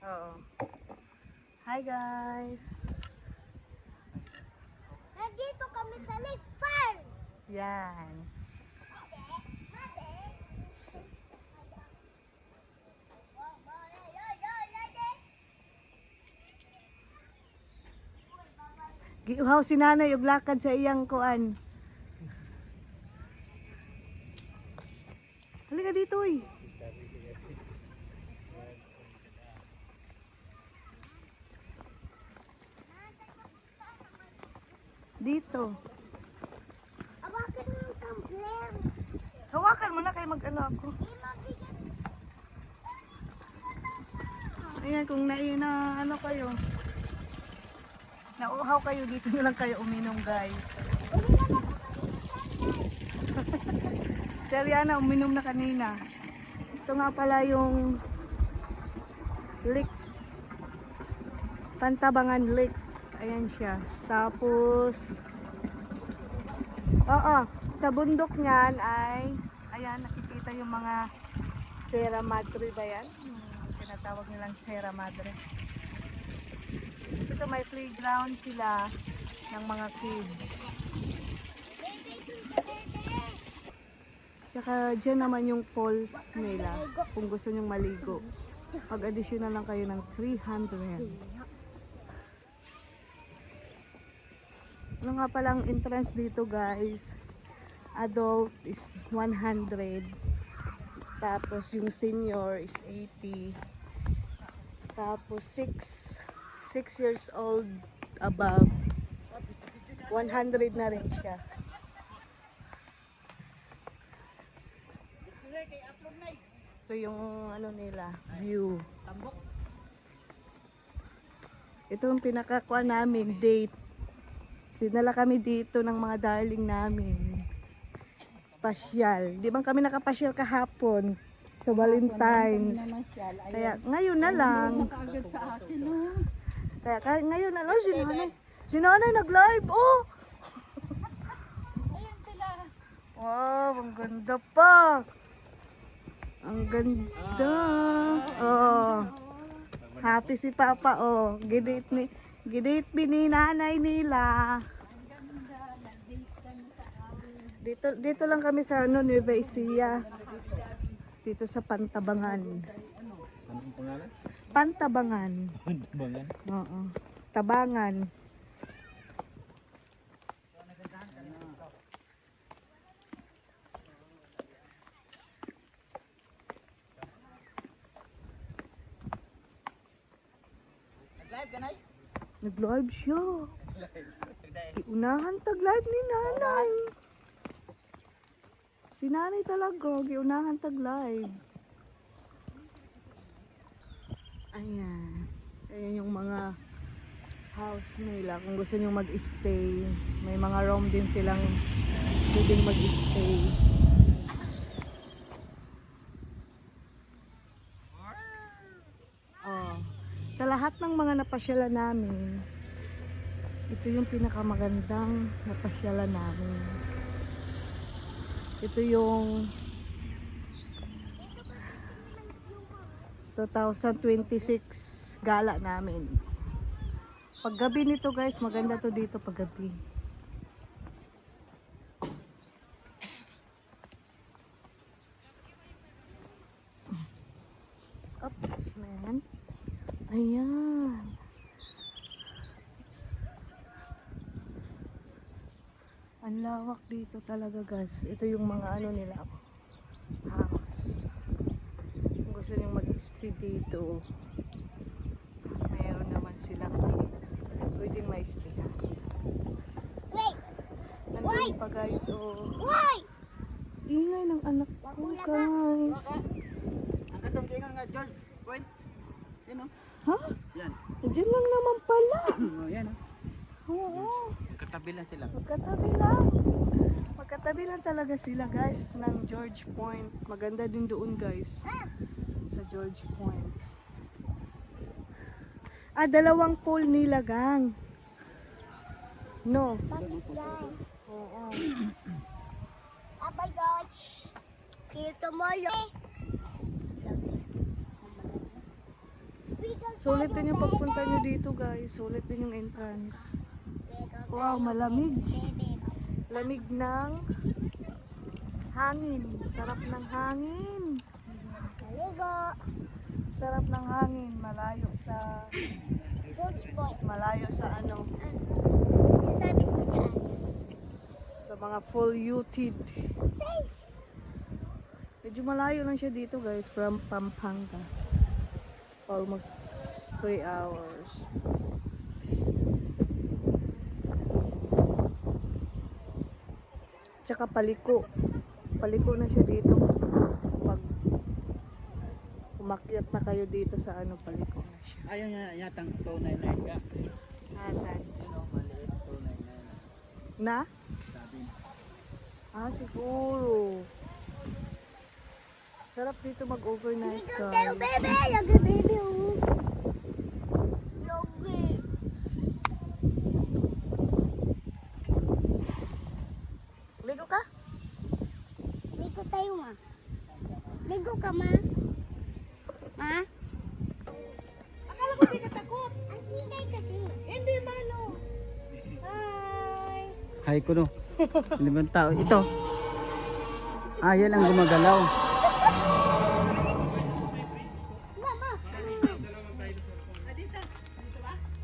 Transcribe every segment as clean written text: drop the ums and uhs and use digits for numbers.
Oo. Hi guys. Nandito kami sa Lake Farm. Yan. Giuhaw si nanay og lakad sa iyang kuan. Halika dito eh. Dito. Awakan mo yung tumbler. Hawakan mo na kay mag-ano ako. Mabigat. Ayan, kung ano kayo. Nauhaw kayo, dito nyo lang kayo uminom guys. Si Ariana uminom na kanina. Ito nga pala yung lake. Pantabangan Lake. Ayan siya. Tapos, oo, sa bundok niyan ay, ayan, nakikita yung mga Sierra Madre ba yan? Tinatawag nilang Sierra Madre. Ito may playground sila ng mga kids. Tsaka dyan naman yung falls nila kung gusto nyong maligo. Pag-additional lang kayo ng 300. Ano nga palang entrance dito guys? Adult is 100. Tapos yung senior is 80. Tapos 6 years old above 100 na rin siya. Ito yung ano nila, view. Ito yung pinakakuha namin, date. Dinala kami dito ng mga darling namin. Pasyal. Di ba kami nakapasyal kahapon sa Valentine's? Kaya ngayon na lang. Kaya ngayon na lang. Si nanay nag-live. Oh! Ayan sila. Wow, ang ganda pa. Ang ganda. Oh. Happy si Papa. Oh. Gidate ni nanay nila. Dito lang kami sa Nueva Ecija. Dito sa Pantabangan. Anong pangalan? Pantabangan. Pantabangan? Oo. Tabangan. Nag-live ka na eh? Nag-live siya. Giunahan tag-live ni nanay. Si nanay talaga, giunahan tag-live. Ayan. Ayan yung mga house nila. Kung gusto nyo mag-stay. May mga room din silang pwedeng mag-stay. Oh. Sa lahat ng mga napasyalan namin, ito yung pinakamagandang napasyalan namin. Ito yung 2026 gala namin. Paggabi nito guys, maganda to dito paggabi. Oops, man. Ayan. Ang lawak dito talaga guys. Ito yung mga ano nila, house. Kung gusto nyo mag-stay dito, meron naman silang pwedeng ma-stay. Wait! Nandun pa guys, oh. Wait! Ingay ng anak ko guys. Ang katong kingon nga George Point. Yan o. Ha? Yan. Diyan lang naman pala. Oh, yan o. Oo. Katabi lang sila. Magkatabi lang. Magkatabi lang talaga sila guys ng George Point. Maganda din doon guys. Sa George Point. Ah, dalawang pool nila gang. No. Bakit yan? Oo. Oh my gosh. See you tomorrow. We can Sulit din yung pagpunta nyo dito guys. Sulit din yung entrance. Wow, malamig. Lamig ng hangin. Sarap ng hangin. Maligo. Sarap ng hangin. Malayo sa ano. Sasabi ko dyan. Sa mga full-uted. Safe. Medyo malayo lang siya dito guys. From Pampanga. Almost 3 hours. Tsaka paliko. Paliko na siya dito. Pag umakyat na kayo dito sa ano, paliko na siya. Ayaw niya yatang 299 ka. Asan? Yun o, maliit 299. Na? Sabi. Ah, siguro. Sarap dito mag-overnight Ligo tayo, guys. baby. Lagi, baby. Oh. Lagi. Ligo ka? Ligo tayo, ma. Ligo ka, ma. Ma? Akala ko di ka takot. Ang ingay kasi. Hindi, Mano. Hi! Hi ko no. 5 tao. Ito. Ah, yan ang gumagalaw. Nga, ma.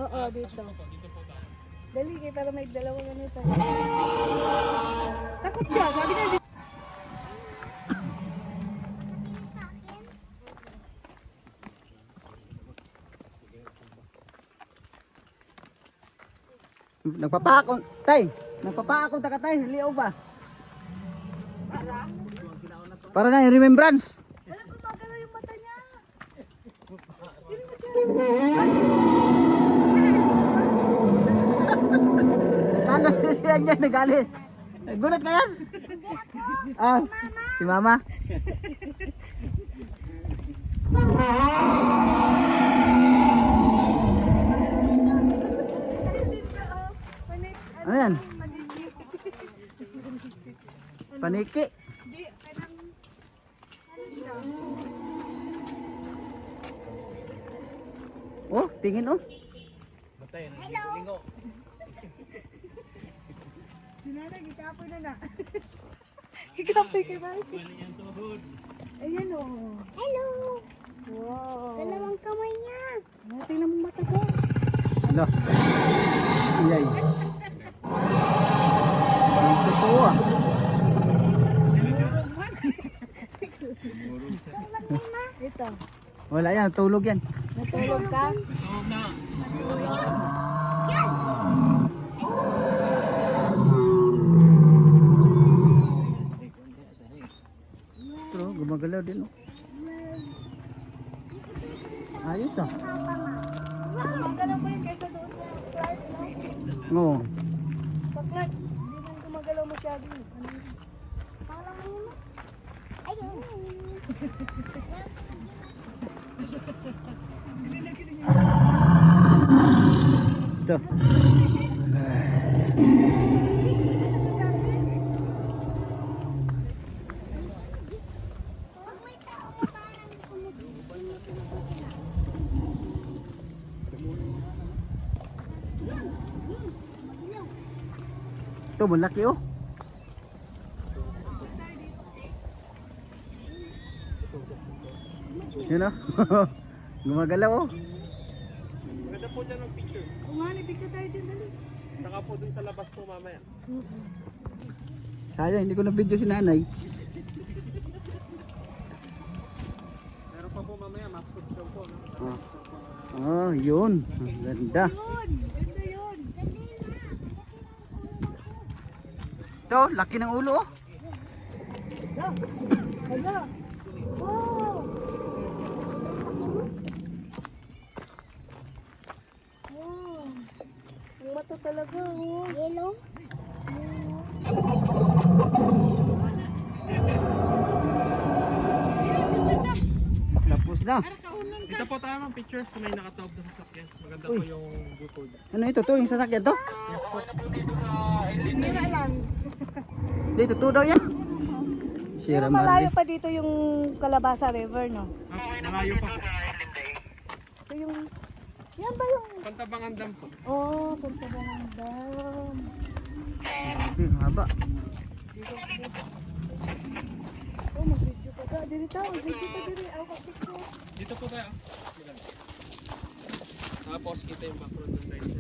Oo, dito. Dali kayo para may dalawang ganito. Takot siya. Sabi na dito. Sa akin. Nagpapakon. Tay, nagpapakon ta ka tay, liaw ba? Para na yung remembrance. Walang gumagalaw yung mata niya. Nagalit sila niya, nagalit. Gulat ka yan? Ah, si mama. Ano yan? Paniki. Di, kanang, ano siya? Oh, tingin oh. Hello. Sinanay, gikapoy na na. Gikapoy kay Mike. Ayan o. Hello. Wow. Dalawang kamay niya. Tingnan mo mata ko. Ano? Iyay. Ang totoo ah. Ito. Wala yan, tulog yan. Natulog ka? Pero gumagalaw din oh. Ayos ah. Gumagalaw pa yun kaysa doon sa Clark, no? Oo. Sa Clark, hindi man gumagalaw masyado yun. Ano yun? Kala mo yun, ma? Ayun. Ito. Pag may tao ka, parang Ito, malaki oh. Yun oh. Gumagalaw oh. Maganda po dyan ng picture. Umali, picture tayo dyan, dali. Saka po dun sa labas po mamaya. Sayang, hindi ko na video si nanay. Meron pa po mamaya, mascot show po. No? Oh, yun. Ang ganda. Yun, ganda yun. Ito, laki ng ulo oh. Hala. Wow. Wow. Ang mata talaga, oh. yellow. Tapos na. Dito po tayo mga picture sa may nakatawag na sasakyan. Maganda Uy. po yung bukod. Ano ito? To, yung sasakyan to? Hindi na lang. Dito, to daw yan. Pero Sierra malayo Madre. pa dito yung Calabasa River, no? Ah, malayo pa po. Ito yung Saan ba yung... Pantabangan dam po. Oh, punta ba ng dam? Grabe, ang haba. Oh, mag-video ka. Diri tao, video ka diri. Ako picture. Dito po tayo. Tapos kita yung background ng light.